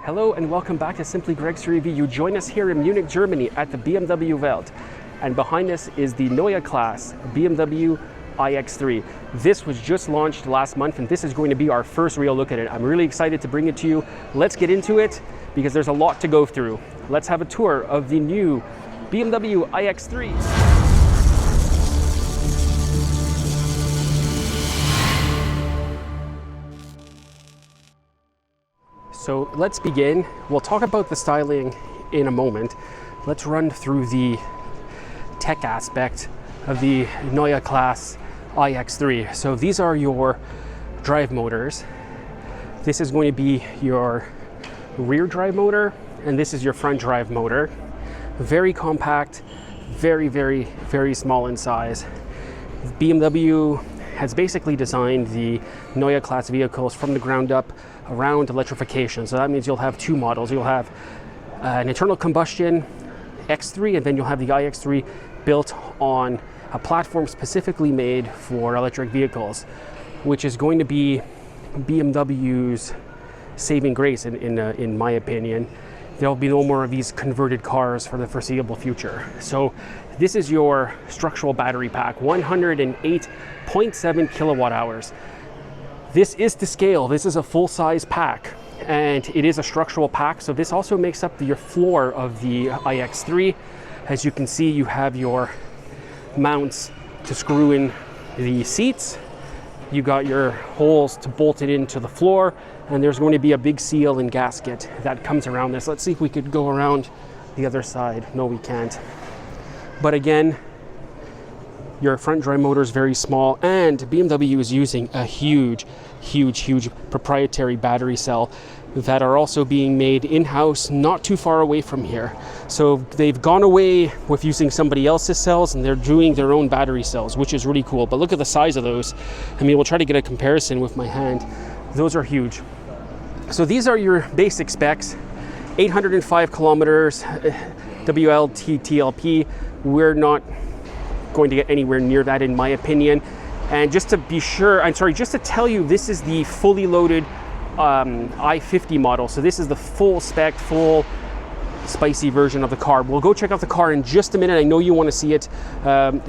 Hello and welcome back to Simply Greg's Review. You join us here in Munich, Germany at the BMW Welt. And behind us is the Neue Klasse BMW iX3. This was just launched last month and this is going to be our first real look at it. I'm really excited to bring it to you. Let's get into it because there's a lot to go through. Let's have a tour of the new BMW iX3. So let's begin. We'll talk about the styling in a moment. Let's run through the tech aspect of the Neue Klasse iX3. So these are your drive motors. This is going to be your rear drive motor, and this is your front drive motor. Very compact, very small in size. BMW has basically designed the Neue Klasse vehicles from the ground up around electrification. So that means you'll have two models. You'll have an internal combustion X3, and then you'll have the iX3 built on a platform specifically made for electric vehicles, which is going to be BMW's saving grace in my opinion. There'll be no more of these converted cars for the foreseeable future. So this is your structural battery pack, 108.7 kilowatt hours. This is to scale. This is a full-size pack, and it is a structural pack. So this also makes up your floor of the iX3. As you can see, you have your mounts to screw in the seats. You got your holes to bolt it into the floor, and there's going to be a big seal and gasket that comes around this. Let's see if we could go around the other side. No, we can't. But again, your front drive motor is very small, and BMW is using a huge proprietary battery cell that are also being made in-house not too far away from here. So they've gone away with using somebody else's cells and they're doing their own battery cells, which is really cool. But look at the size of those. I mean, we'll try to get a comparison with my hand. Those are huge. So these are your basic specs. 805 kilometers, WLTP. We're not going to get anywhere near that in my opinion. And just to be sure, just to tell you, this is the fully loaded i50 model. So this is the full spec, full spicy version of the car. We'll go check out the car in just a minute. I know you want to see it.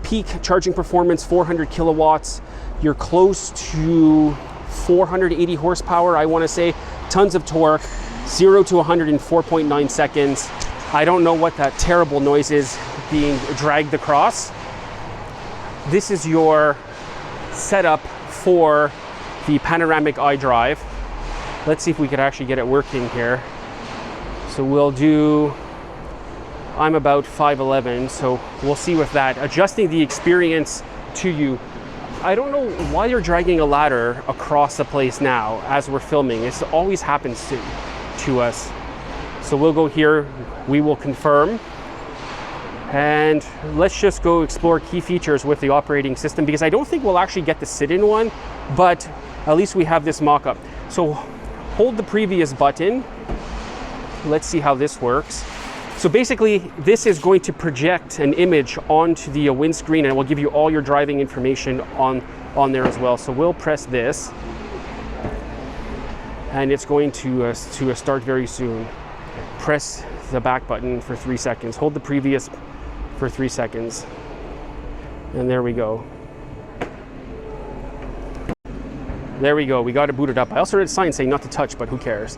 Peak charging performance, 400 kilowatts. You're close to 480 horsepower, I want to say. Tons of torque, 0 to 100 in 4.9 seconds. I don't know what that terrible noise is being dragged across. This is your setup for the panoramic iDrive. Let's see if we could actually get it working here. So we'll do, I'm about 5'11", so we'll see with that. Adjusting the experience to you. I don't know why you're dragging a ladder across the place now as we're filming. This always happens to us. So we'll go here, we will confirm. And let's just go explore key features with the operating system, because I don't think we'll actually get to sit in one, but at least we have this mock-up. So hold the previous button. Let's see how this works. So basically, this is going to project an image onto the windscreen, and it will give you all your driving information on there as well. So we'll press this, and it's going to start very soon. Press the back button for 3 seconds. Hold the previous for 3 seconds. And there we go. There we go. We got it booted up. I also read a sign saying not to touch, but who cares?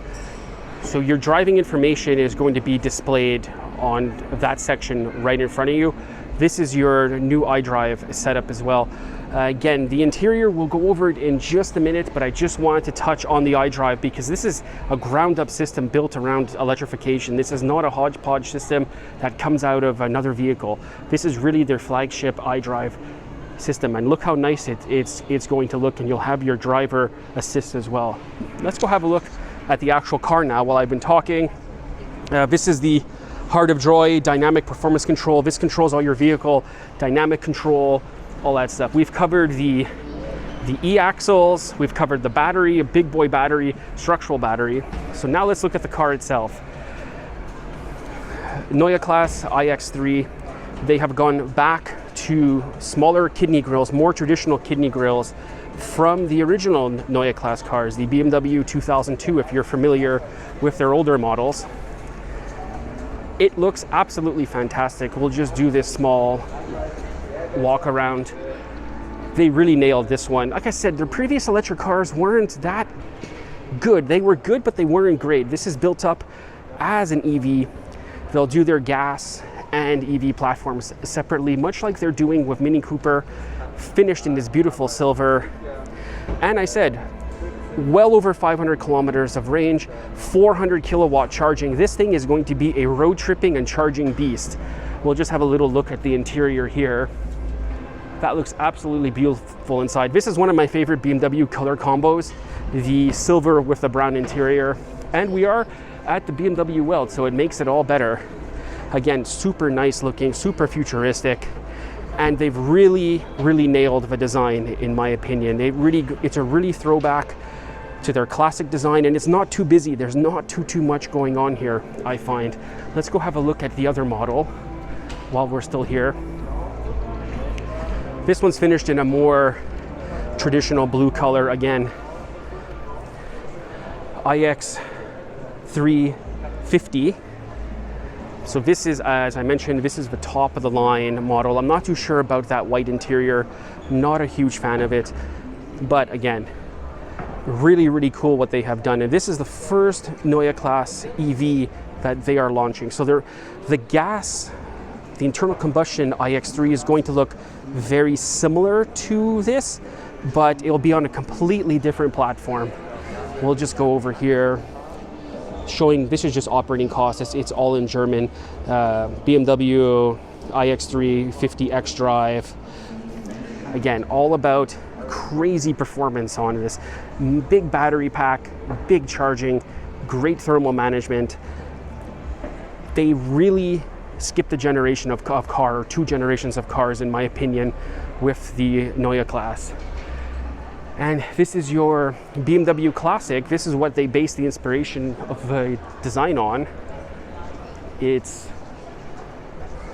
So your driving information is going to be displayed on that section right in front of you. This is your new iDrive setup as well. Again, the interior, we'll go over it in just a minute, but I just wanted to touch on the iDrive because this is a ground-up system built around electrification. This is not a hodgepodge system that comes out of another vehicle. This is really their flagship iDrive system, and look how nice it's going to look, and you'll have your driver assist as well. Let's go have a look at the actual car now while I've been talking. This is the Heart of Joy dynamic performance control. This controls all your vehicle dynamic control, all that stuff. We've covered the e-axles, we've covered the battery, a big boy battery, structural battery. So now let's look at the car itself. Neue Klasse iX3, they have gone back to smaller kidney grills, more traditional kidney grills from the original Neue Klasse cars, the BMW 2002, if you're familiar with their older models. It looks absolutely fantastic. We'll just do this small walk around. They really nailed this one. Like I said, their previous electric cars weren't that good. They were good, but they weren't great. This is built up as an EV. They'll do their gas and EV platforms separately, much like they're doing with Mini Cooper, finished in this beautiful silver. And I said, well over 500 kilometers of range, 400 kilowatt charging. This thing is going to be a road tripping and charging beast. We'll just have a little look at the interior here. That looks absolutely beautiful inside. This is one of my favorite BMW color combos, the silver with the brown interior. And we are at the BMW Welt, so it makes it all better. Again, super nice looking, super futuristic. And they've really, really nailed the design, in my opinion. It's a really throwback to their classic design, and it's not too busy. There's not too much going on here, I find. Let's go have a look at the other model while we're still here. This one's finished in a more traditional blue color again. iX3 50. So this is, as I mentioned, this is the top of the line model. I'm not too sure about that white interior. Not a huge fan of it, but again, really, really cool what they have done. And this is the first Neue Klasse EV that they are launching. So the internal combustion iX3 is going to look very similar to this, but it'll be on a completely different platform. We'll just go over here, showing this is just operating costs. It's all in German. BMW iX3 50 xDrive. Again, all about crazy performance on this. Big battery pack, big charging, great thermal management. They really skipped a generation of car, or 2 generations of cars, in my opinion, with the Neue Klasse. And this is your BMW Classic. This is what they based the inspiration of the design on. It's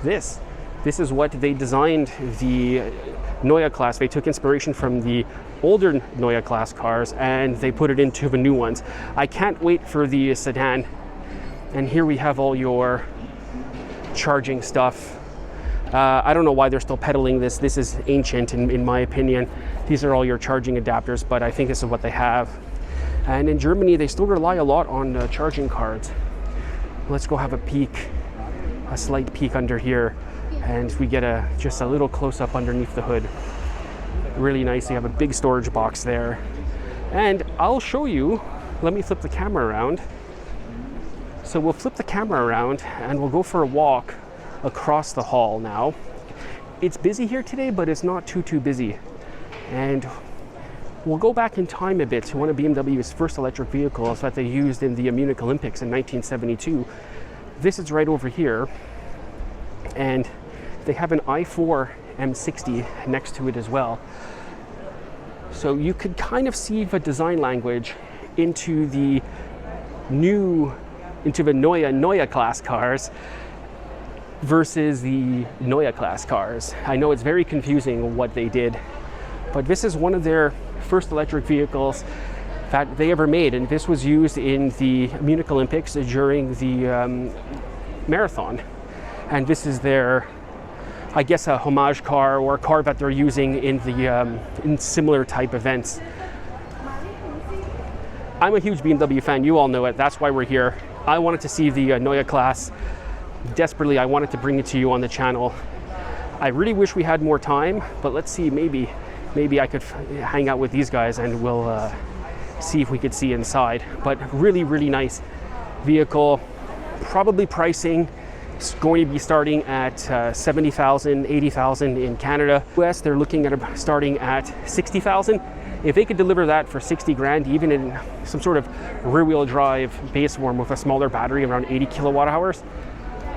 this. This is what they designed the Neue Klasse. They took inspiration from the older Neue Klasse cars and they put it into the new ones. I can't wait for the sedan. And here we have all your charging stuff. I don't know why they're still peddling this. This is ancient in my opinion. These are all your charging adapters, but I think this is what they have. And in Germany, they still rely a lot on charging cards. Let's go have a slight peek under here, and we get just a little close up underneath the hood. Really nice. You have a big storage box there. And I'll show you, let me flip the camera around. So we'll flip the camera around and we'll go for a walk across the hall now. It's busy here today, but it's not too busy. And we'll go back in time a bit to one of BMW's first electric vehicles that they used in the Munich Olympics in 1972. This is right over here. And they have an i4 M60 next to it as well. So you could kind of see the design language into the Neue Klasse cars versus the Neue Klasse cars. I know it's very confusing what they did, but this is one of their first electric vehicles that they ever made, and this was used in the Munich Olympics during the marathon. And this is their, I guess, a homage car or a car that they're using in the in similar type events. I'm a huge BMW fan, you all know it, that's why we're here. I wanted to see the Neue Klasse desperately. I wanted to bring it to you on the channel. I really wish we had more time, but let's see, maybe I could hang out with these guys and we'll see if we could see inside. But really, really nice vehicle. Probably pricing is going to be starting at 70,000, 80,000 in Canada. US, they're looking at starting at 60,000. If they could deliver that for 60 grand, even in some sort of rear-wheel drive base form with a smaller battery around 80 kilowatt hours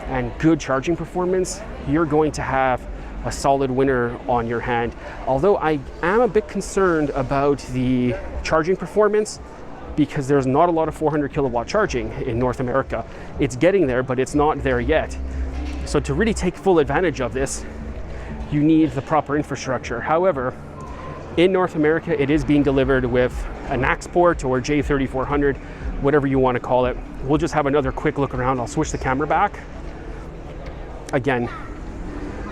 and good charging performance, you're going to have a solid winner on your hand. Although I am a bit concerned about the charging performance because there's not a lot of 400 kilowatt charging in North America. It's getting there, but it's not there yet. So to really take full advantage of this, you need the proper infrastructure. However, In North America, it is being delivered with an Axport or J3400, whatever you want to call it. We'll just have another quick look around. I'll switch the camera back. Again,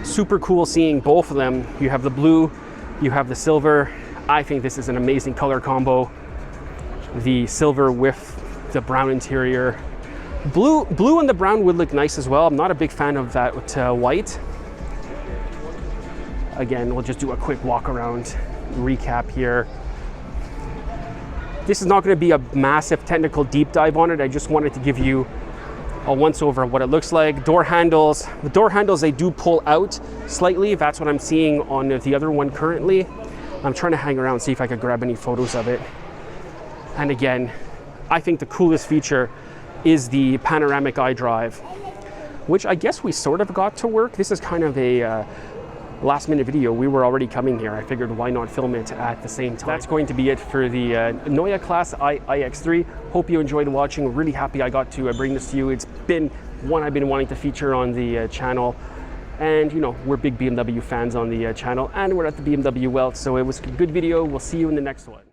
super cool seeing both of them. You have the blue, you have the silver. I think this is an amazing color combo. The silver with the brown interior. Blue and the brown would look nice as well. I'm not a big fan of that white. Again, we'll just do a quick walk around recap here. This is not going to be a massive technical deep dive on it. I just wanted to give you a once over of what it looks like. Door handles. The door handles, they do pull out slightly. That's what I'm seeing on the other one currently. I'm trying to hang around, see if I could grab any photos of it. And again, I think the coolest feature is the panoramic iDrive, which I guess we sort of got to work. This is kind of a last minute video. We were already coming here. I figured why not film it at the same time. That's going to be it for the Neue Klasse iX3. Hope you enjoyed watching. Really happy I got to bring this to you. It's been one I've been wanting to feature on the channel. And you know, we're big BMW fans on the channel, and we're at the BMW Welt, so it was a good video. We'll see you in the next one.